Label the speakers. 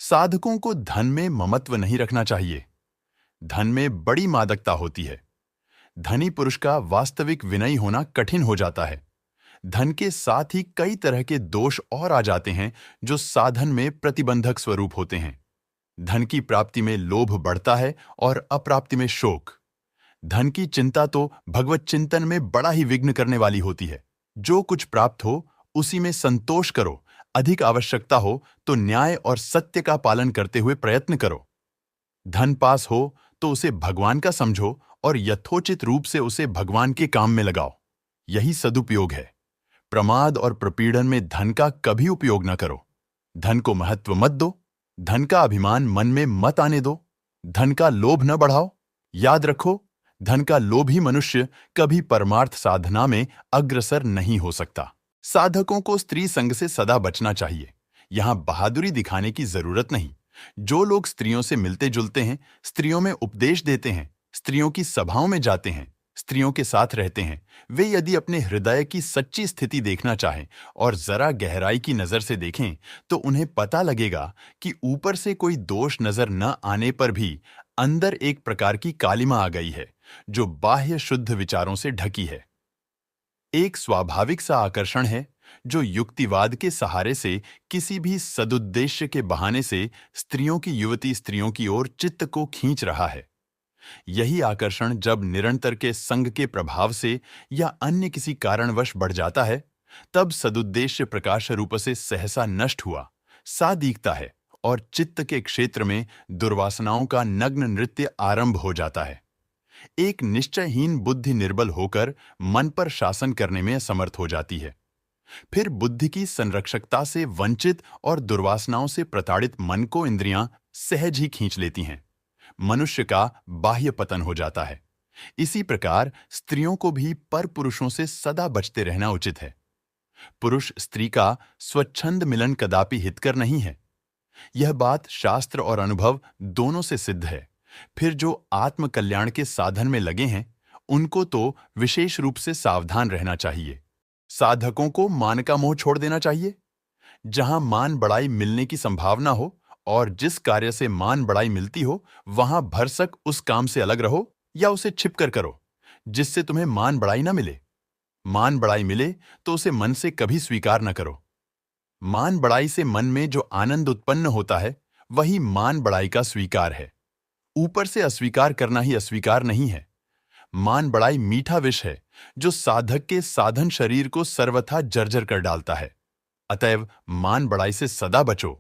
Speaker 1: साधकों को धन में ममत्व नहीं रखना चाहिए। धन में बड़ी मादकता होती है। धनी पुरुष का वास्तविक विनयी होना कठिन हो जाता है। धन के साथ ही कई तरह के दोष और आ जाते हैं जो साधन में प्रतिबंधक स्वरूप होते हैं। धन की प्राप्ति में लोभ बढ़ता है और अप्राप्ति में शोक। धन की चिंता तो भगवत चिंतन में बड़ा ही विघ्न करने वाली होती है। जो कुछ प्राप्त हो उसी में संतोष करो। अधिक आवश्यकता हो तो न्याय और सत्य का पालन करते हुए प्रयत्न करो। धन पास हो तो उसे भगवान का समझो और यथोचित रूप से उसे भगवान के काम में लगाओ। यही सदुपयोग है। प्रमाद और प्रपीड़न में धन का कभी उपयोग न करो। धन को महत्व मत दो। धन का अभिमान मन में मत आने दो। धन का लोभ न बढ़ाओ। याद रखो, धन का लोभी मनुष्य कभी परमार्थ साधना में अग्रसर नहीं हो सकता। साधकों को स्त्री संग से सदा बचना चाहिए। यहां बहादुरी दिखाने की जरूरत नहीं। जो लोग स्त्रियों से मिलते जुलते हैं, स्त्रियों में उपदेश देते हैं, स्त्रियों की सभाओं में जाते हैं, स्त्रियों के साथ रहते हैं, वे यदि अपने हृदय की सच्ची स्थिति देखना चाहें और जरा गहराई की नजर से देखें तो उन्हें पता लगेगा कि ऊपर से कोई दोष नजर न आने पर भी अंदर एक प्रकार की कालिमा आ गई है जो बाह्य शुद्ध विचारों से ढकी है। एक स्वाभाविक सा आकर्षण है जो युक्तिवाद के सहारे से किसी भी सदुद्देश्य के बहाने से स्त्रियों की युवती स्त्रियों की ओर चित्त को खींच रहा है। यही आकर्षण जब निरंतर के संग के प्रभाव से या अन्य किसी कारणवश बढ़ जाता है, तब सदुद्देश्य प्रकाश रूप से सहसा नष्ट हुआ सा दिखता है और चित्त के क्षेत्र में दुर्वासनाओं का नग्न नृत्य आरंभ हो जाता है। एक निश्चयहीन बुद्धि निर्बल होकर मन पर शासन करने में असमर्थ हो जाती है। फिर बुद्धि की संरक्षकता से वंचित और दुर्वासनाओं से प्रताड़ित मन को इंद्रियां सहज ही खींच लेती हैं। मनुष्य का बाह्य पतन हो जाता है। इसी प्रकार स्त्रियों को भी पर पुरुषों से सदा बचते रहना उचित है। पुरुष स्त्री का स्वच्छंद मिलन कदापि हितकर नहीं है। यह बात शास्त्र और अनुभव दोनों से सिद्ध है। फिर जो आत्म कल्याण के साधन में लगे हैं, उनको तो विशेष रूप से सावधान रहना चाहिए। साधकों को मान का मोह छोड़ देना चाहिए। जहां मान बढ़ाई मिलने की संभावना हो और जिस कार्य से मान बढ़ाई मिलती हो, वहां भरसक उस काम से अलग रहो या उसे छिपकर करो, जिससे तुम्हें मान बढ़ाई न मिले। मान बढ़ाई मिले तो उसे मन से कभी स्वीकार न करो। मान बढ़ाई से मन में जो आनंद उत्पन्न होता है, वही मान बढ़ाई का स्वीकार है। ऊपर से अस्वीकार करना ही अस्वीकार नहीं है। मान बढ़ाई मीठा विष है जो साधक के साधन शरीर को सर्वथा जर्जर कर डालता है। अतएव मान बढ़ाई से सदा बचो।